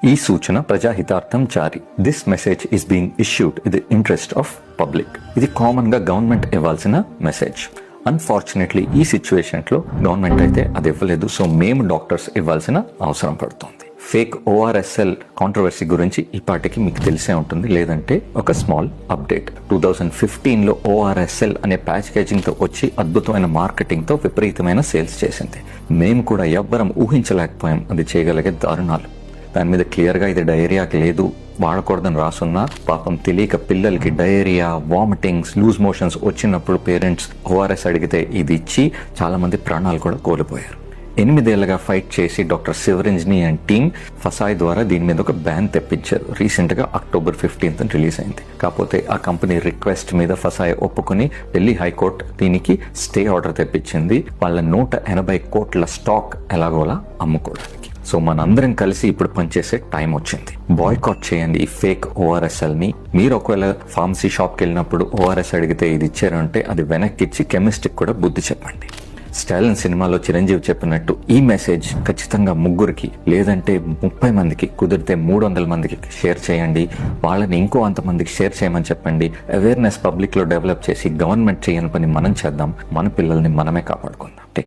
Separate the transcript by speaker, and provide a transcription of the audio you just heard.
Speaker 1: ఈ సూచన ప్రజాహితార్థం జారీ. This message is being issued in the interest of public. ఇది కామన్ గా గవర్నమెంట్ ఇవ్వాల్సిన మెసేజ్. అన్ఫార్చునేట్లీ ఈ సిచ్యువేషన్లో గవర్నమెంట్ అయితే అది ఇవ్వలేదు. సో మేము డాక్టర్స్ ఇవ్వాల్సిన అవసరం పడుతుంది. ఫేక్ ORSL కాంట్రవర్సీ గురించి ఈ పాటికి మీకు తెలిసే ఉంటుంది. లేదంటే ఒక స్మాల్ అప్డేట్. 2015లో ORSL అనే ప్యాకేజింగ్తో వచ్చి అద్భుతమైన మార్కెటింగ్తో విపరీతమైన సేల్స్ చేసింది. మేము కూడా ఎవ్వరం ఊహించలేకపోయాం అది చేయగలిగే దారుణాలు. దాని మీద క్లియర్గా ఇది డయేరియాకి లేదు, వాడకూడదని రాసున్నా పాపం తెలియక పిల్లలకి డయేరియా, వామిటింగ్స్, లూజ్ మోషన్స్ వచ్చినప్పుడు పేరెంట్స్ ORS అడిగితే ఇది ఇచ్చి చాలా మంది ప్రాణాలు కూడా కోల్పోయారు. 8 ఏళ్లుగా ఫైట్ చేసి డాక్టర్ శివరంజని అండ్ టీమ్ ఫసాయ్ ద్వారా దీని మీద ఒక బ్యాన్ తెప్పించారు. రీసెంట్గా October 15th రిలీజ్ అయింది. కాకపోతే ఆ కంపెనీ రిక్వెస్ట్ మీద ఫసాయ్ ఒప్పుకుని ఢిల్లీ హైకోర్టు దీనికి స్టే ఆర్డర్ తెప్పించింది. వాళ్ళ 180 కోట్ల స్టాక్ ఎలాగోలా అమ్ముకోవడానికి. సో మనందరం కలిసి ఇప్పుడు పనిచేసే టైం వచ్చింది. బాయ్కాట్ చేయండి ఈ ఫేక్ ORSLని. మీరు ఒకవేళ ఫార్మసీ షాప్కి వెళ్ళినప్పుడు ORS అడిగితే ఇది ఇచ్చారంటే అది వెనక్కి ఇచ్చి కెమిస్ట్కి కూడా బుద్ధి చెప్పండి. స్టాలిన్ సినిమాలో చిరంజీవి చెప్పినట్టు ఈ మెసేజ్ ఖచ్చితంగా 3 లేదంటే 30 మందికి, కుదిరితే 300 మందికి షేర్ చేయండి. వాళ్ళని ఇంకో అంతమందికి షేర్ చేయమని చెప్పండి. అవేర్నెస్ పబ్లిక్లో డెవలప్ చేసి గవర్నమెంట్ చేయని పని మనం చేద్దాం. మన పిల్లల్ని మనమే కాపాడుకుందాం.